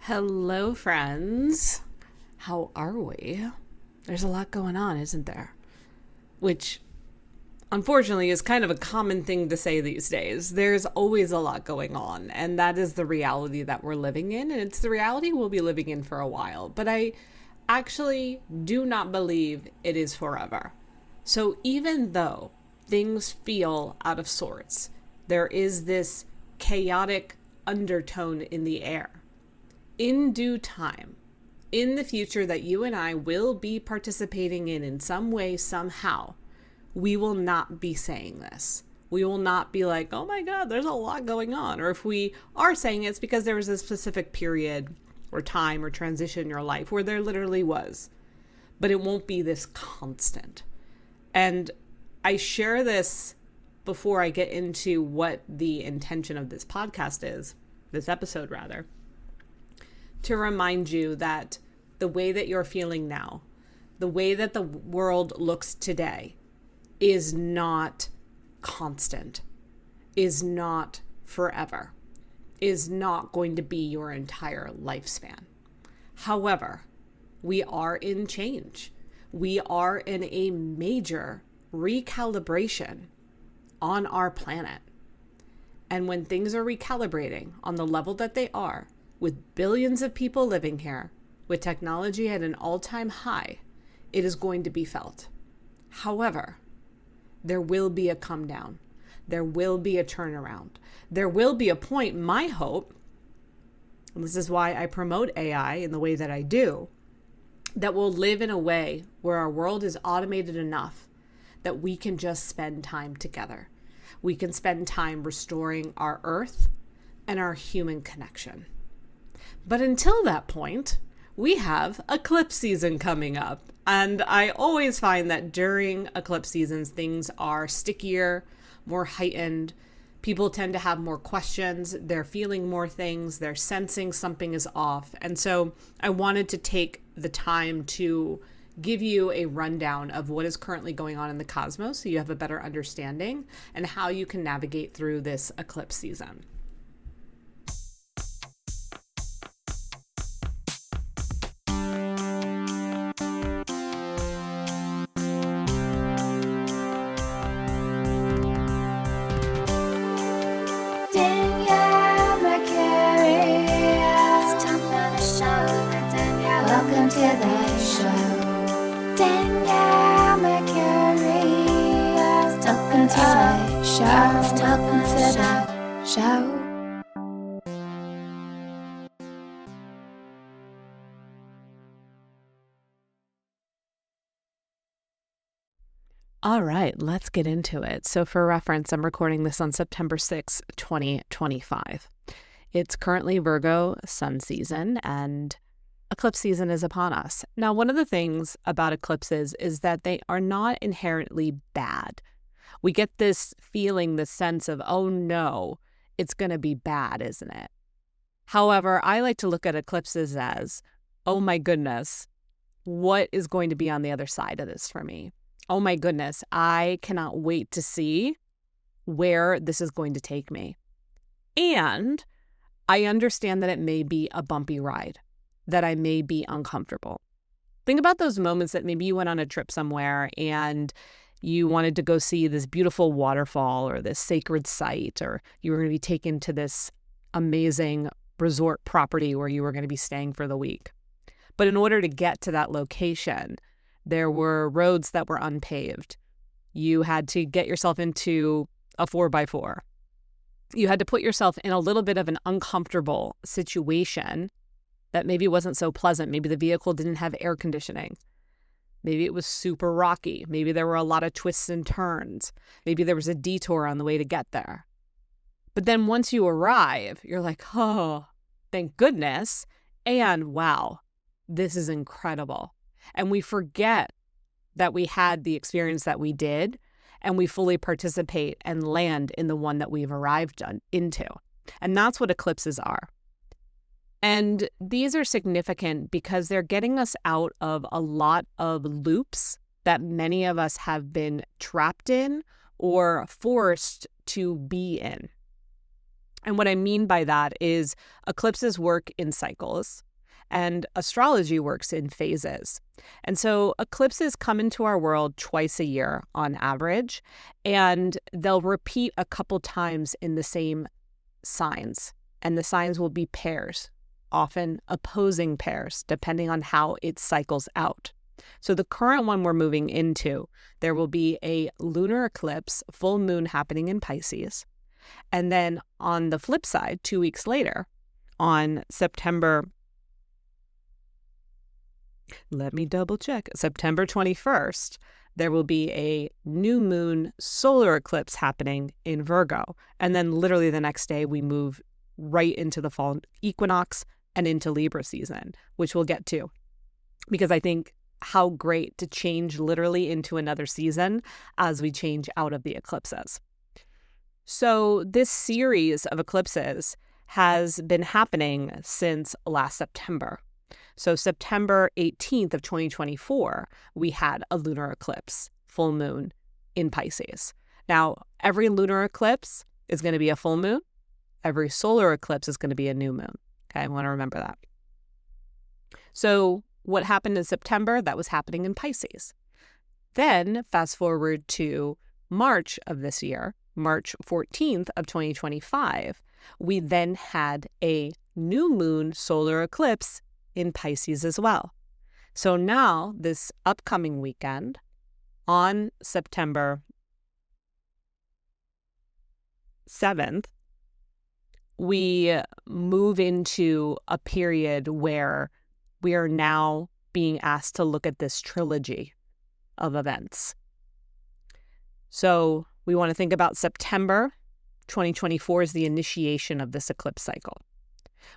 Hello, friends. How are we? There's a lot going on, isn't there? Which, unfortunately, is kind of a common thing to say these days. There's always a lot going on, and that is the reality that we're living in, and it's the reality we'll be living in for a while. But I actually do not believe it is forever. So even though things feel out of sorts, there is this chaotic undertone in the air. In due time, in the future that you and I will be participating in some way, somehow, we will not be saying this. We will not be like, oh my God, there's a lot going on. Or if we are saying it, it's because there was a specific period or time or transition in your life where there literally was. But it won't be this constant. And I share this before I get into what the intention of this podcast is, this episode rather, to remind you that the way that you're feeling now, the way that the world looks today, is not constant, is not forever, is not going to be your entire lifespan. However, we are in change. We are in a major recalibration on our planet. And when things are recalibrating on the level that they are, with billions of people living here, with technology at an all-time high, it is going to be felt. However, there will be a come down. There will be a turnaround. There will be a point, my hope, and this is why I promote AI in the way that I do, that will live in a way where our world is automated enough that we can just spend time together. We can spend time restoring our Earth and our human connection. But until that point, we have eclipse season coming up. And I always find that during eclipse seasons, things are stickier, more heightened. People tend to have more questions. They're feeling more things. They're sensing something is off. And so I wanted to take the time to give you a rundown of what is currently going on in the cosmos so you have a better understanding and how you can navigate through this eclipse season. All right, let's get into it. So for reference, I'm recording this on September 6, 2025. It's currently Virgo sun season and eclipse season is upon us. Now, one of the things about eclipses is that they are not inherently bad. We get this feeling, this sense of, oh no, it's going to be bad, isn't it? However, I like to look at eclipses as, oh my goodness, what is going to be on the other side of this for me? Oh my goodness, I cannot wait to see where this is going to take me. And I understand that it may be a bumpy ride, that I may be uncomfortable. Think about those moments that maybe you went on a trip somewhere and you wanted to go see this beautiful waterfall or this sacred site, or you were going to be taken to this amazing resort property where you were going to be staying for the week. But in order to get to that location, there were roads that were unpaved. You had to get yourself into a 4x4. You had to put yourself in a little bit of an uncomfortable situation that maybe wasn't so pleasant. Maybe the vehicle didn't have air conditioning. Maybe it was super rocky. Maybe there were a lot of twists and turns. Maybe there was a detour on the way to get there. But then once you arrive, you're like, oh, thank goodness. And wow, this is incredible. And we forget that we had the experience that we did, and we fully participate and land in the one that we've arrived into. And that's what eclipses are. And these are significant because they're getting us out of a lot of loops that many of us have been trapped in or forced to be in. And what I mean by that is eclipses work in cycles and astrology works in phases. And so eclipses come into our world twice a year on average, and they'll repeat a couple times in the same signs. And the signs will be pairs, often opposing pairs, depending on how it cycles out. So the current one we're moving into, there will be a lunar eclipse, full moon happening in Pisces. And then on the flip side, 2 weeks later, on September 21st, there will be a new moon solar eclipse happening in Virgo. And then literally the next day, we move right into the fall equinox and into Libra season, which we'll get to. Because I think how great to change literally into another season as we change out of the eclipses. So this series of eclipses has been happening since last September. So September 18th of 2024, we had a lunar eclipse, full moon in Pisces. Now, every lunar eclipse is going to be a full moon. Every solar eclipse is going to be a new moon. Okay, I want to remember that. So what happened in September? That was happening in Pisces. Then fast forward to March of this year, March 14th of 2025, we then had a new moon solar eclipse in Pisces as well. So now this upcoming weekend on September 7th, we move into a period where we are now being asked to look at this trilogy of events. So we want to think about September 2024 as the initiation of this eclipse cycle.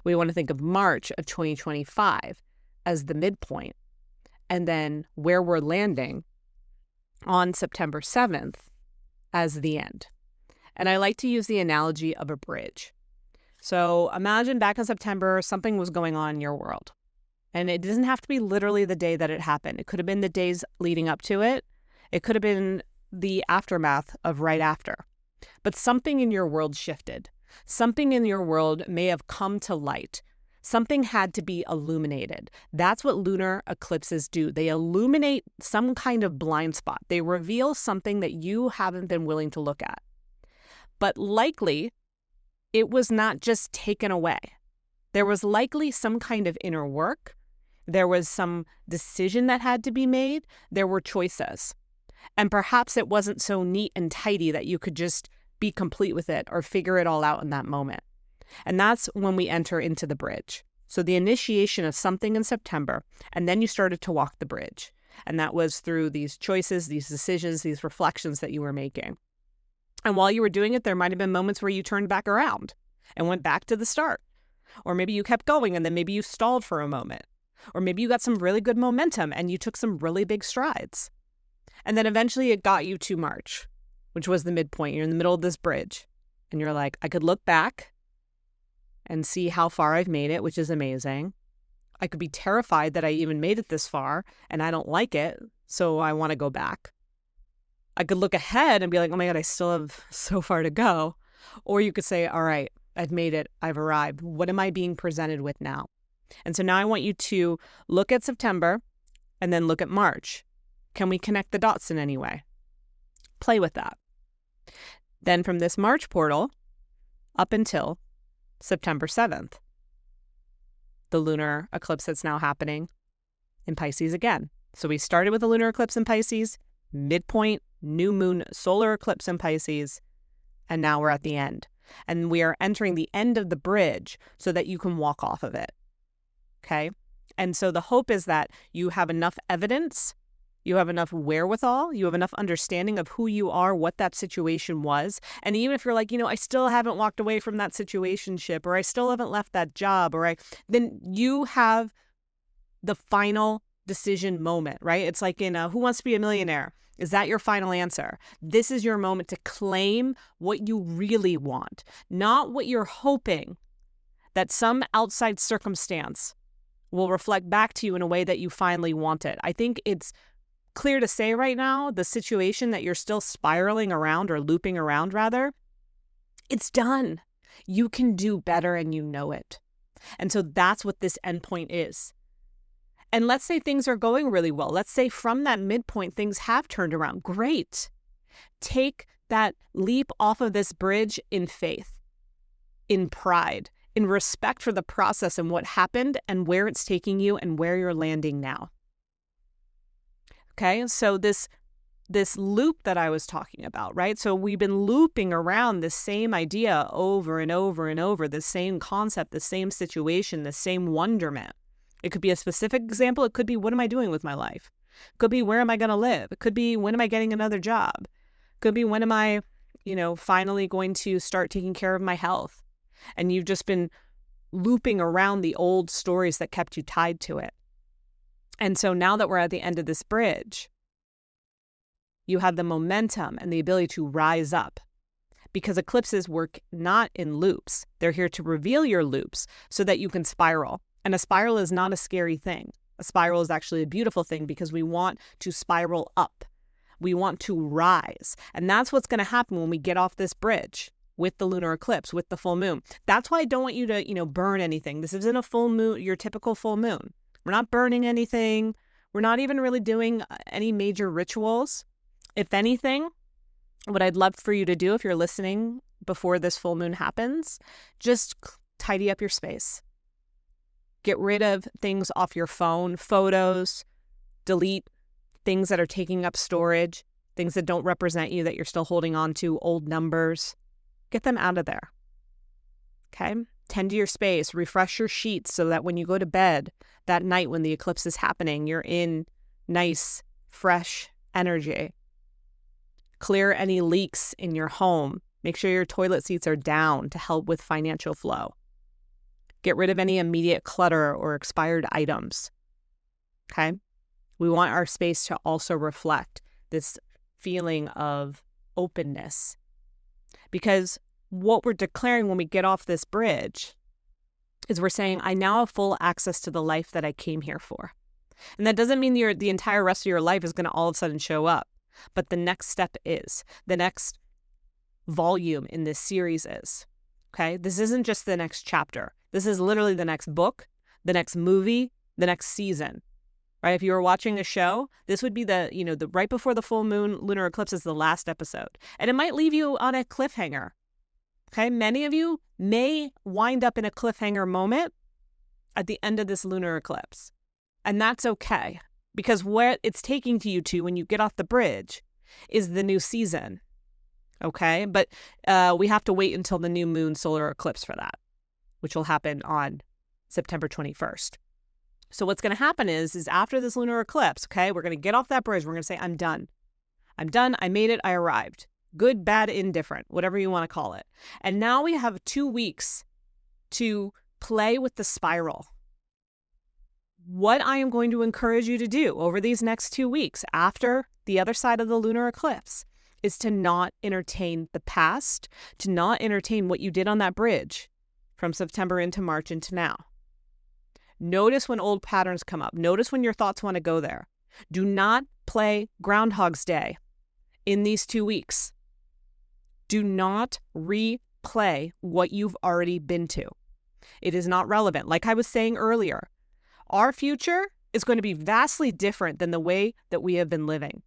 We want to think of March of 2025 as the midpoint, and then where we're landing on September 7th as the end. And I like to use the analogy of a bridge. So imagine back in September, something was going on in your world. And it doesn't have to be literally the day that it happened. It could have been the days leading up to it. It could have been the aftermath of right after. But something in your world shifted. Something in your world may have come to light. Something had to be illuminated. That's what lunar eclipses do. They illuminate some kind of blind spot. They reveal something that you haven't been willing to look at. But likely, it was not just taken away. There was likely some kind of inner work. There was some decision that had to be made. There were choices. And perhaps it wasn't so neat and tidy that you could just be complete with it or figure it all out in that moment. And that's when we enter into the bridge. So the initiation of something in September, and then you started to walk the bridge. And that was through these choices, these decisions, these reflections that you were making. And while you were doing it, there might have been moments where you turned back around and went back to the start. Or maybe you kept going and then maybe you stalled for a moment. Or maybe you got some really good momentum and you took some really big strides. And then eventually it got you to March, which was the midpoint. You're in the middle of this bridge. And you're like, I could look back and see how far I've made it, which is amazing. I could be terrified that I even made it this far and I don't like it, so I want to go back. I could look ahead and be like, oh my God, I still have so far to go. Or you could say, all right, I've made it. I've arrived. What am I being presented with now? And so now I want you to look at September and then look at March. Can we connect the dots in any way? Play with that. Then from this March portal up until September 7th, the lunar eclipse that's now happening in Pisces again. So we started with a lunar eclipse in Pisces, midpoint, new moon solar eclipse in Pisces, and now we're at the end. And we are entering the end of the bridge so that you can walk off of it. Okay? And so the hope is that you have enough evidence, you have enough wherewithal, you have enough understanding of who you are, what that situation was. And even if you're like, I still haven't walked away from that situationship, or I still haven't left that job, then you have the final decision moment, right? It's like in Who Wants to Be a Millionaire? Is that your final answer? This is your moment to claim what you really want, not what you're hoping that some outside circumstance will reflect back to you in a way that you finally want it. I think it's clear to say right now, the situation that you're still spiraling around or looping around rather, it's done. You can do better and you know it. And so that's what this endpoint is. And let's say things are going really well. Let's say from that midpoint, things have turned around. Great. Take that leap off of this bridge in faith, in pride, in respect for the process and what happened and where it's taking you and where you're landing now. Okay, so this loop that I was talking about, right? So we've been looping around the same idea over and over and over, the same concept, the same situation, the same wonderment. It could be a specific example. It could be, what am I doing with my life? It could be, where am I going to live? It could be, when am I getting another job? It could be, when am I, finally going to start taking care of my health? And you've just been looping around the old stories that kept you tied to it. And so now that we're at the end of this bridge, you have the momentum and the ability to rise up, because eclipses work not in loops. They're here to reveal your loops so that you can spiral. And a spiral is not a scary thing. A spiral is actually a beautiful thing, because we want to spiral up. We want to rise. And that's what's going to happen when we get off this bridge with the lunar eclipse, with the full moon. That's why I don't want you to, burn anything. This isn't a full moon, your typical full moon. We're not burning anything. We're not even really doing any major rituals. If anything, what I'd love for you to do, if you're listening before this full moon happens, just tidy up your space. Get rid of things off your phone, photos, delete things that are taking up storage, things that don't represent you, that you're still holding on to, old numbers. Get them out of there. Okay? Tend to your space, refresh your sheets so that when you go to bed that night when the eclipse is happening, you're in nice, fresh energy. Clear any leaks in your home. Make sure your toilet seats are down to help with financial flow. Get rid of any immediate clutter or expired items. Okay? We want our space to also reflect this feeling of openness. Because what we're declaring when we get off this bridge is we're saying, I now have full access to the life that I came here for. And that doesn't mean the entire rest of your life is going to all of a sudden show up. But the next step is, the next volume in this series is, okay? This isn't just the next chapter. This is literally the next book, the next movie, the next season, right? If you were watching a show, this would be the right before the full moon lunar eclipse is the last episode. And it might leave you on a cliffhanger, okay? Many of you may wind up in a cliffhanger moment at the end of this lunar eclipse. And that's okay, because where it's taking you to when you get off the bridge is the new season, okay? But we have to wait until the new moon solar eclipse for that, which will happen on September 21st. So what's going to happen is after this lunar eclipse, okay, we're going to get off that bridge. We're going to say, I'm done. I'm done. I made it. I arrived. Good, bad, indifferent, whatever you want to call it. And now we have 2 weeks to play with the spiral. What I am going to encourage you to do over these next 2 weeks after the other side of the lunar eclipse is to not entertain the past, to not entertain what you did on that bridge from September into March into now. Notice when old patterns come up. Notice when your thoughts want to go there. Do not play Groundhog's Day in these 2 weeks. Do not replay what you've already been to. It is not relevant. Like I was saying earlier, our future is going to be vastly different than the way that we have been living.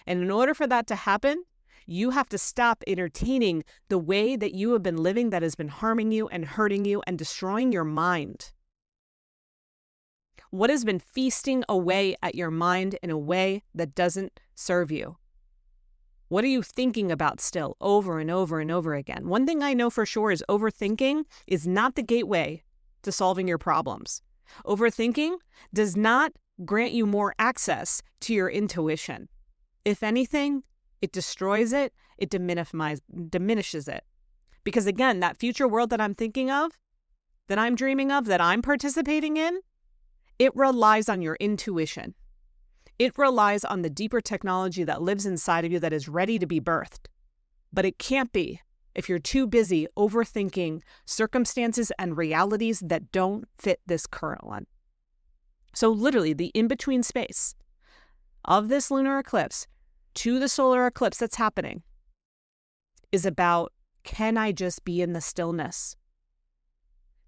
And in order for that to happen, you have to stop entertaining the way that you have been living that has been harming you and hurting you and destroying your mind. What has been feasting away at your mind in a way that doesn't serve you? What are you thinking about still over and over and over again? One thing I know for sure is overthinking is not the gateway to solving your problems. Overthinking does not grant you more access to your intuition. If anything, it destroys it, it diminishes it. Because again, that future world that I'm thinking of, that I'm dreaming of, that I'm participating in, it relies on your intuition. It relies on the deeper technology that lives inside of you that is ready to be birthed. But it can't be if you're too busy overthinking circumstances and realities that don't fit this current one. So literally, the in-between space of this lunar eclipse to the solar eclipse that's happening is about Can I just be in the stillness?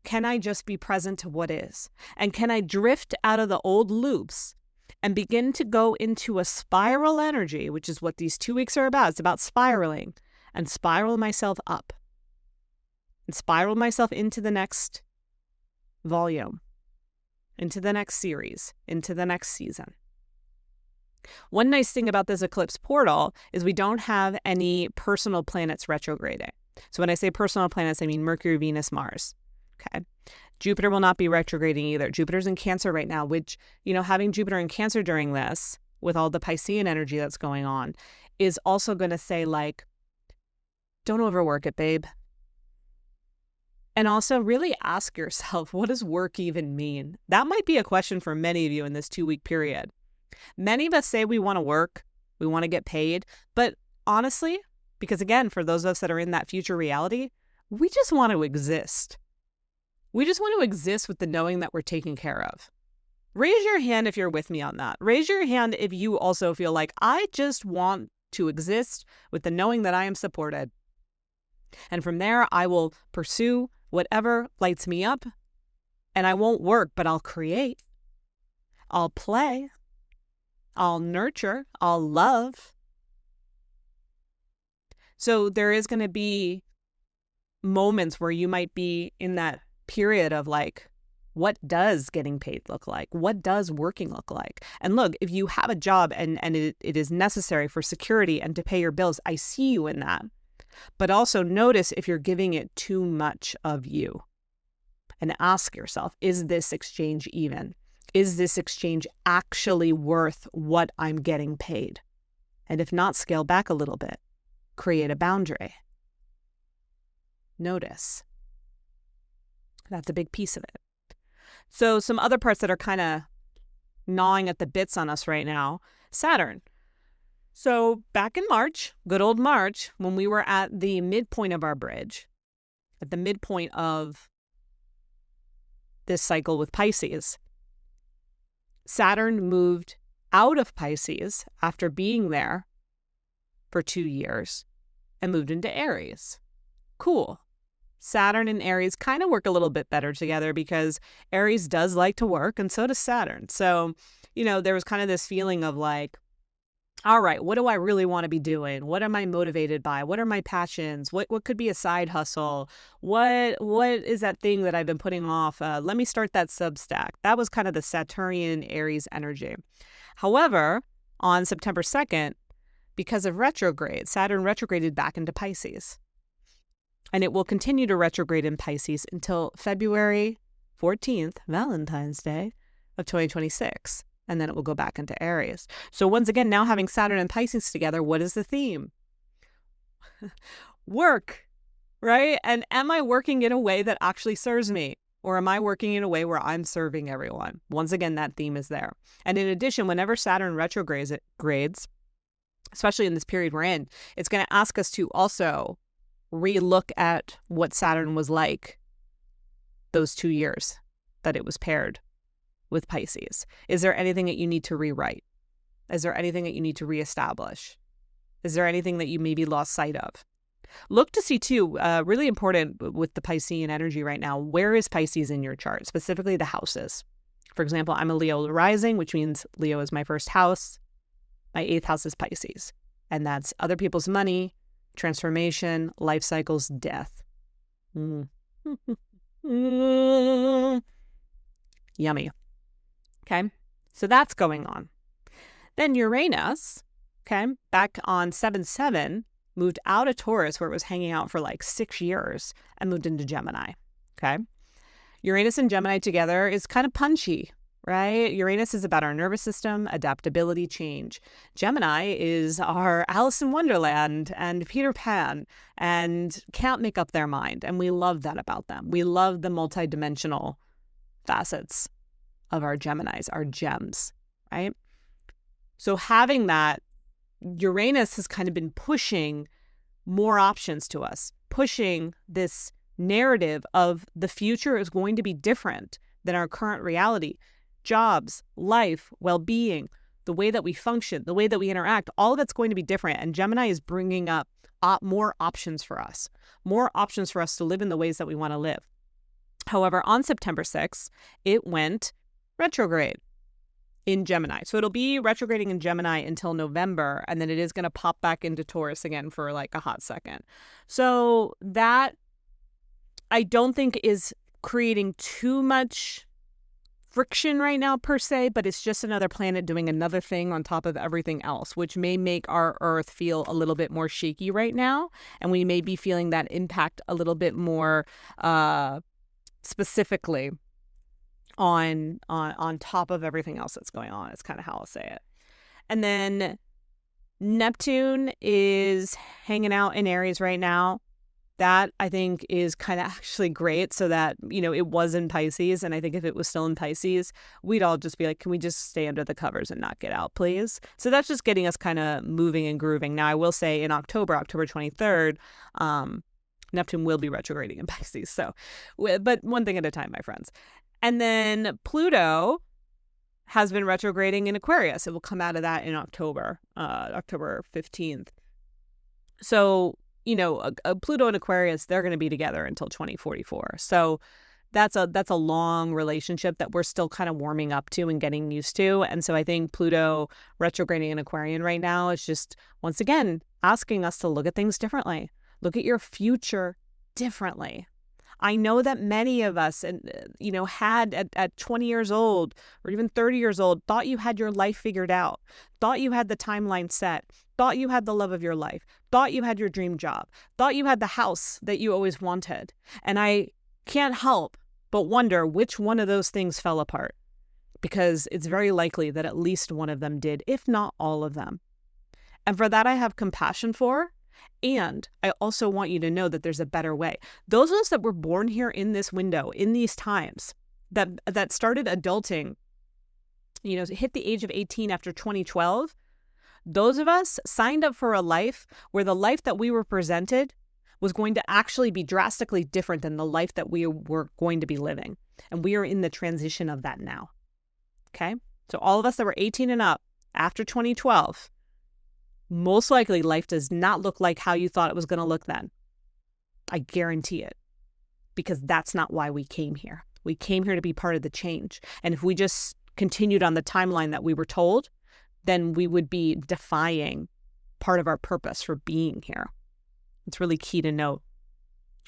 Can I just be present to what is? And can I drift out of the old loops and begin to go into a spiral energy, which is what these 2 weeks are about. It's about spiraling, and spiral myself up and spiral myself into the next volume, into the next series, into the next season. One nice thing about this eclipse portal is we don't have any personal planets retrograding. So when I say personal planets, I mean Mercury, Venus, Mars. Okay. Jupiter will not be retrograding either. Jupiter's in Cancer right now, which, having Jupiter in Cancer during this, with all the Piscean energy that's going on, is also going to say, like, don't overwork it, babe. And also really ask yourself, what does work even mean? That might be a question for many of you in this 2-week period. Many of us say we want to work, we want to get paid, but honestly, because again, for those of us that are in that future reality, we just want to exist. We just want to exist with the knowing that we're taken care of. Raise your hand if you're with me on that. Raise your hand if you also feel like, I just want to exist with the knowing that I am supported. And from there, I will pursue whatever lights me up, and I won't work, but I'll create. I'll play. I'll nurture. I'll love. So there is going to be moments where you might be in that period of like, what does getting paid look like? What does working look like? And look, if you have a job and it is necessary for security and to pay your bills, I see you in that. But also notice if you're giving it too much of you. And ask yourself, is this exchange even? Is this exchange actually worth what I'm getting paid? And if not, scale back a little bit. Create a boundary. Notice. That's a big piece of it. So some other parts that are kind of gnawing at the bits on us right now. Saturn. So back in March, good old March, when we were at the midpoint of our bridge, at the midpoint of this cycle with Pisces, Saturn moved out of Pisces after being there for 2 years and moved into Aries. Cool. Saturn and Aries kind of work a little bit better together because Aries does like to work and so does Saturn. So, there was kind of this feeling of like, all right, what do I really want to be doing? What am I motivated by? What are my passions? What could be a side hustle? What is that thing that I've been putting off? Let me start that Substack. That was kind of the Saturnian Aries energy. However, on September 2nd, because of retrograde, Saturn retrograded back into Pisces. And it will continue to retrograde in Pisces until February 14th, Valentine's Day of 2026. And then it will go back into Aries. So once again, now having Saturn and Pisces together, what is the theme? Work, right? And am I working in a way that actually serves me? Or am I working in a way where I'm serving everyone? Once again, that theme is there. And in addition, whenever Saturn retrogrades, especially in this period we're in, it's going to ask us to also relook at what Saturn was like those 2 years that it was paired with Pisces. Is there anything that you need to rewrite? Is there anything that you need to reestablish? Is there anything that you maybe lost sight of? Look to see too, really important with the Piscean energy right now, where is Pisces in your chart, specifically the houses? For example, I'm a Leo rising, which means Leo is my first house. My 8th house is Pisces. And that's other people's money, transformation, life cycles, death. Yummy. Okay, so that's going on. Then Uranus, okay, back on 7/7, moved out of Taurus where it was hanging out for like 6 years and moved into Gemini, okay? Uranus and Gemini together is kind of punchy, right? Uranus is about our nervous system, adaptability, change. Gemini is our Alice in Wonderland and Peter Pan and can't make up their mind. And we love that about them. We love the multidimensional facets of our Geminis, our gems, right? So having that, Uranus has kind of been pushing more options to us, pushing this narrative of the future is going to be different than our current reality. Jobs, life, well-being, the way that we function, the way that we interact, all of it's going to be different. And Gemini is bringing up more options for us to live in the ways that we want to live. However, on September 6th, it went retrograde in Gemini. So it'll be retrograding in Gemini until November, and then it is going to pop back into Taurus again for like a hot second. So that I don't think is creating too much friction right now per se, but it's just another planet doing another thing on top of everything else, which may make our Earth feel a little bit more shaky right now. And we may be feeling that impact a little bit more specifically on top of everything else that's going on. It's kind of how I'll say it. And then Neptune is hanging out in Aries right now. That I think is kind of actually great, so that, it was in Pisces. And I think if it was still in Pisces, we'd all just be like, can we just stay under the covers and not get out, please? So that's just getting us kind of moving and grooving. Now, I will say in October 23rd, Neptune will be retrograding in Pisces. So, but one thing at a time, my friends. And then Pluto has been retrograding in Aquarius. It will come out of that in October 15th. So, Pluto and Aquarius, they're going to be together until 2044. So that's a long relationship that we're still kind of warming up to and getting used to. And so I think Pluto retrograding in Aquarian right now is just, once again, asking us to look at things differently. Look at your future differently. I know that many of us, had at 20 years old or even 30 years old, thought you had your life figured out, thought you had the timeline set, thought you had the love of your life, thought you had your dream job, thought you had the house that you always wanted. And I can't help but wonder which one of those things fell apart, because it's very likely that at least one of them did, if not all of them. And for that, I have compassion for. And I also want you to know that there's a better way. Those of us that were born here in this window, in these times, that started adulting, hit the age of 18 after 2012, those of us signed up for a life where the life that we were presented was going to actually be drastically different than the life that we were going to be living. And we are in the transition of that now. Okay? So all of us that were 18 and up after 2012, most likely life does not look like how you thought it was going to look then. I guarantee it. Because that's not why we came here. We came here to be part of the change. And if we just continued on the timeline that we were told, then we would be defying part of our purpose for being here. It's really key to note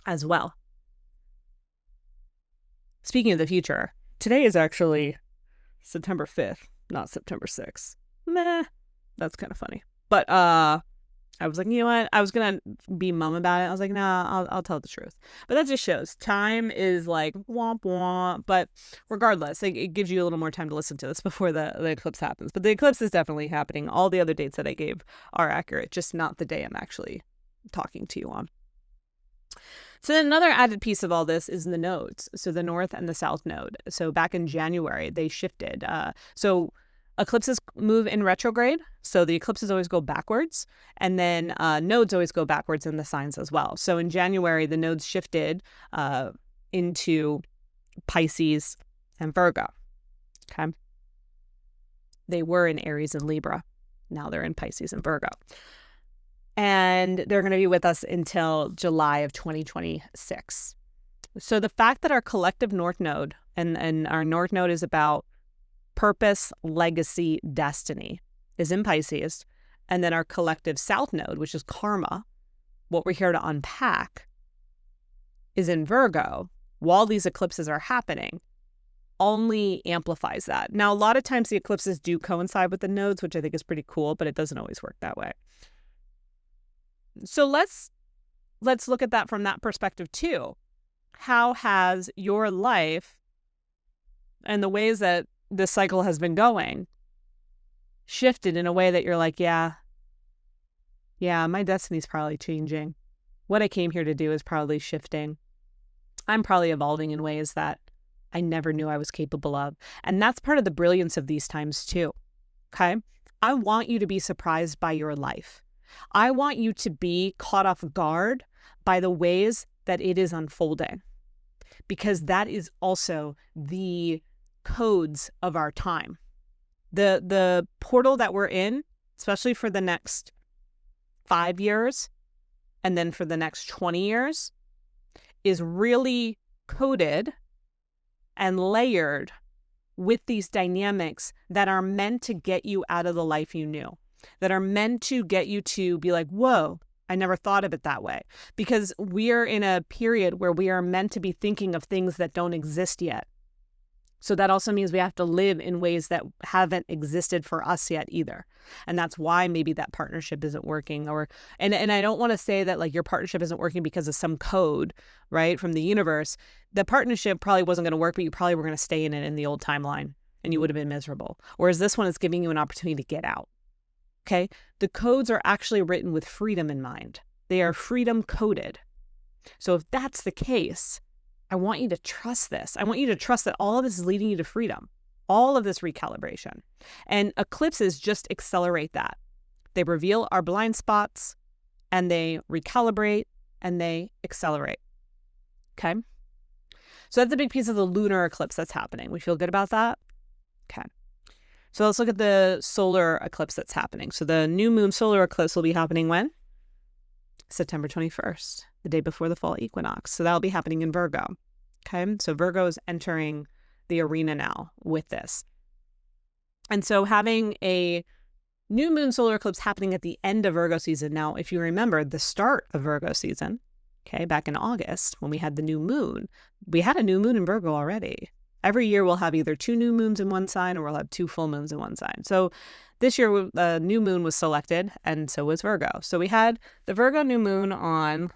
as well. Speaking of the future, today is actually September 5th, not September 6th. Meh, that's kind of funny. But I was like, you know what? I was going to be mum about it. I was like, nah, I'll tell the truth. But that just shows time is like womp womp. But regardless, it gives you a little more time to listen to this before the eclipse happens. But the eclipse is definitely happening. All the other dates that I gave are accurate, just not the day I'm actually talking to you on. So then another added piece of all this is the nodes. So the north and the south node. So back in January, they shifted. So eclipses move in retrograde, so the eclipses always go backwards, and then nodes always go backwards in the signs as well. So in January, the nodes shifted into Pisces and Virgo. Okay, they were in Aries and Libra. Now they're in Pisces and Virgo. And they're going to be with us until July of 2026. So the fact that our collective north node, and our north node is about purpose, legacy, destiny, is in Pisces. And then our collective south node, which is karma, what we're here to unpack, is in Virgo. While these eclipses are happening, only amplifies that. Now, a lot of times the eclipses do coincide with the nodes, which I think is pretty cool, but it doesn't always work that way. So let's look at that from that perspective too. How has your life and the ways that this cycle has been going shifted in a way that you're like, yeah, my destiny's probably changing. What I came here to do is probably shifting. I'm probably evolving in ways that I never knew I was capable of. And that's part of the brilliance of these times too. Okay? I want you to be surprised by your life. I want you to be caught off guard by the ways that it is unfolding, because that is also the codes of our time. The portal that we're in, especially for the next 5 years and then for the next 20 years, is really coded and layered with these dynamics that are meant to get you out of the life you knew, that are meant to get you to be like, whoa, I never thought of it that way. Because we are in a period where we are meant to be thinking of things that don't exist yet. So that also means we have to live in ways that haven't existed for us yet either. And that's why maybe that partnership isn't working. And I don't want to say that like your partnership isn't working because of some code, right, from the universe. The partnership probably wasn't going to work, but you probably were going to stay in it in the old timeline and you would have been miserable. Whereas this one is giving you an opportunity to get out. Okay? The codes are actually written with freedom in mind. They are freedom coded. So if that's the case, I want you to trust this. I want you to trust that all of this is leading you to freedom, all of this recalibration. And eclipses just accelerate that. They reveal our blind spots and they recalibrate and they accelerate. Okay? So that's a big piece of the lunar eclipse that's happening. We feel good about that? Okay. So let's look at the solar eclipse that's happening. So the new moon solar eclipse will be happening when? September 21st, the day before the fall equinox. So that'll be happening in Virgo. Okay, so Virgo is entering the arena now with this. And so having a new moon solar eclipse happening at the end of Virgo season. Now, if you remember the start of Virgo season, okay, back in August when we had the new moon, we had a new moon in Virgo already. Every year we'll have either 2 new moons in one sign or we'll have 2 full moons in one sign. So this year the new moon was selected and so was Virgo. So we had the Virgo new moon on,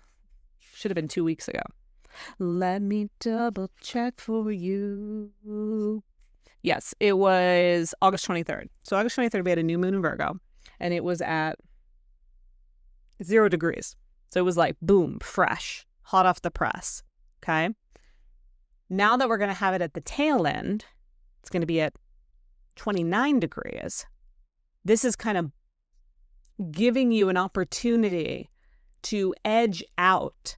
should have been 2 weeks ago. Let me double check for you. Yes, it was August 23rd. So August 23rd, we had a new moon in Virgo and it was at 0 degrees. So it was like, boom, fresh, hot off the press. Okay. Now that we're going to have it at the tail end, it's going to be at 29 degrees. This is kind of giving you an opportunity to edge out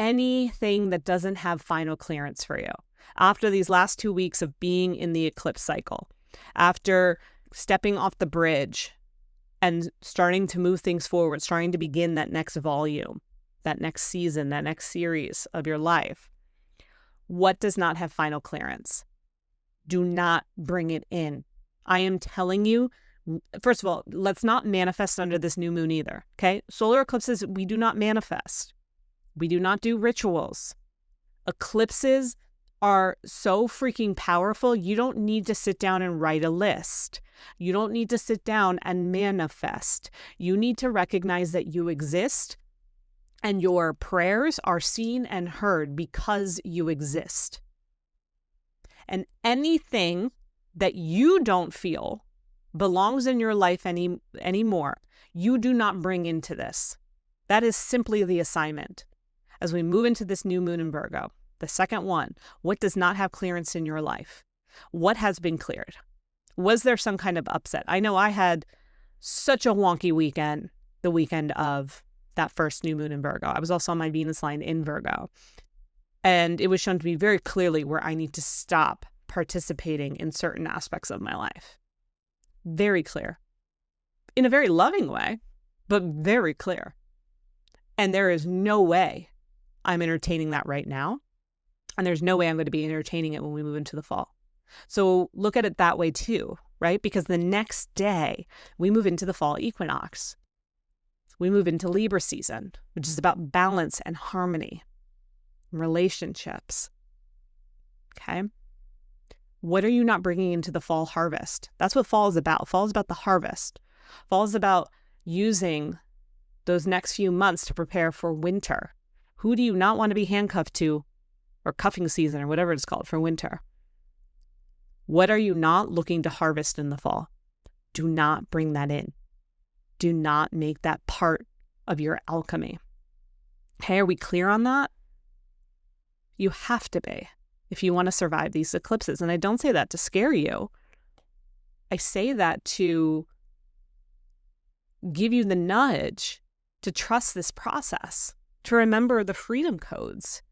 anything that doesn't have final clearance for you. After these last 2 weeks of being in the eclipse cycle, after stepping off the bridge and starting to move things forward, starting to begin that next volume, that next season, that next series of your life, what does not have final clearance? Do not bring it in. I am telling you, first of all, let's not manifest under this new moon either, okay? Solar eclipses, we do not manifest. We do not do rituals. Eclipses are so freaking powerful, you don't need to sit down and write a list. You don't need to sit down and manifest. You need to recognize that you exist and your prayers are seen and heard because you exist. And anything that you don't feel belongs in your life anymore, you do not bring into this. That is simply the assignment. As we move into this new moon in Virgo, the second one, what does not have clearance in your life? What has been cleared? Was there some kind of upset? I know I had such a wonky weekend, the weekend of that first new moon in Virgo. I was also on my Venus line in Virgo. And it was shown to me very clearly where I need to stop participating in certain aspects of my life. Very clear. In a very loving way, but very clear. And there is no way I'm entertaining that right now. And there's no way I'm going to be entertaining it when we move into the fall. So look at it that way too, right? Because the next day we move into the fall equinox. We move into Libra season, which is about balance and harmony, relationships. Okay? What are you not bringing into the fall harvest? That's what fall is about. Fall is about the harvest. Fall is about using those next few months to prepare for winter. Who do you not want to be handcuffed to, or cuffing season, or whatever it's called, for winter? What are you not looking to harvest in the fall? Do not bring that in. Do not make that part of your alchemy. Okay, are we clear on that? You have to be if you want to survive these eclipses. And I don't say that to scare you. I say that to give you the nudge to trust this process, to remember the freedom codes,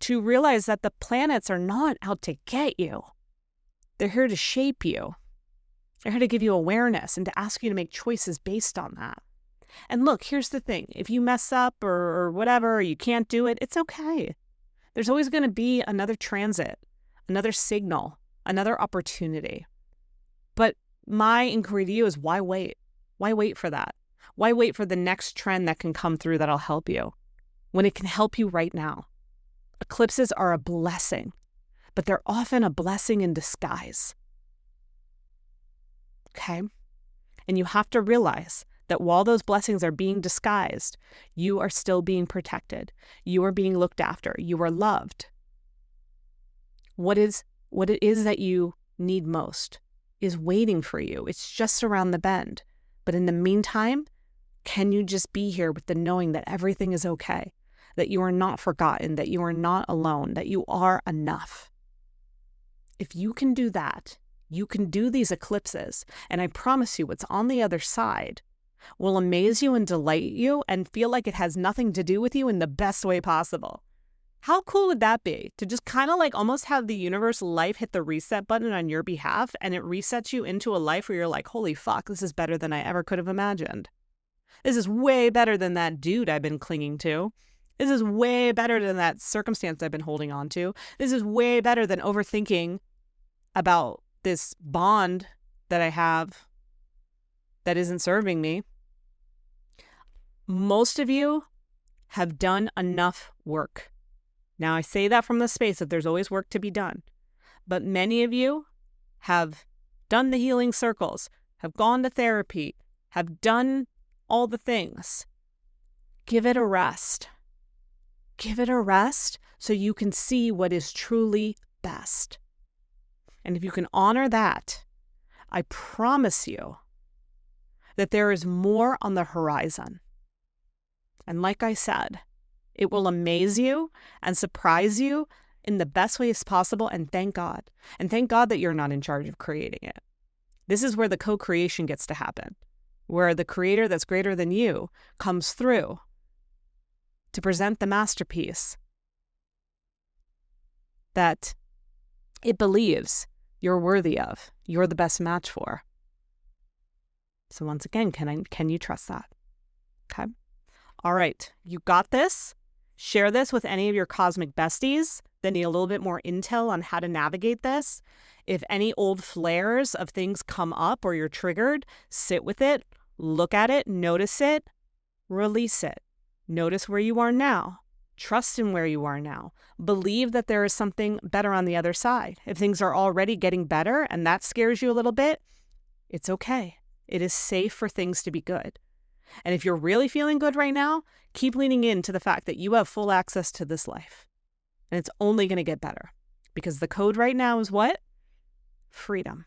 to realize that the planets are not out to get you. They're here to shape you. They're here to give you awareness and to ask you to make choices based on that. And look, here's the thing. If you mess up or whatever, or you can't do it, it's okay. There's always going to be another transit, another signal, another opportunity. But my inquiry to you is, why wait? Why wait for that? Why wait for the next trend that can come through that'll help you when it can help you right now? Eclipses are a blessing, but they're often a blessing in disguise. Okay? And you have to realize that while those blessings are being disguised, you are still being protected. You are being looked after. You are loved. What it is that you need most is waiting for you. It's just around the bend. But in the meantime, can you just be here with the knowing that everything is okay, that you are not forgotten, that you are not alone, that you are enough? If you can do that, you can do these eclipses, and I promise you what's on the other side will amaze you and delight you and feel like it has nothing to do with you in the best way possible. How cool would that be? To just kind of like almost have the universe life hit the reset button on your behalf, and it resets you into a life where you're like, holy fuck, this is better than I ever could have imagined. This is way better than that dude I've been clinging to. This is way better than that circumstance I've been holding on to. This is way better than overthinking about this bond that I have that isn't serving me. Most of you have done enough work. Now, I say that from the space that there's always work to be done. But many of you have done the healing circles, have gone to therapy, have done all the things. Give it a rest. Give it a rest so you can see what is truly best. And if you can honor that, I promise you that there is more on the horizon. And like I said, it will amaze you and surprise you in the best ways possible, and thank God. And thank God that you're not in charge of creating it. This is where the co-creation gets to happen, where the creator that's greater than you comes through to present the masterpiece that it believes you're worthy of, you're the best match for. So once again, can you trust that? Okay. All right. You got this. Share this with any of your cosmic besties that need a little bit more intel on how to navigate this. If any old flares of things come up or you're triggered, sit with it, look at it, notice it, release it. Notice where you are now. Trust in where you are now. Believe that there is something better on the other side. If things are already getting better and that scares you a little bit, it's okay. It is safe for things to be good. And if you're really feeling good right now, keep leaning into the fact that you have full access to this life. And it's only going to get better. Because the code right now is what? Freedom.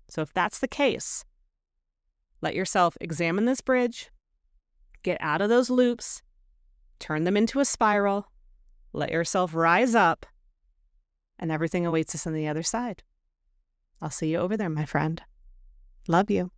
So if that's the case, let yourself examine this bridge, get out of those loops, turn them into a spiral, let yourself rise up, and everything awaits us on the other side. I'll see you over there, my friend. Love you.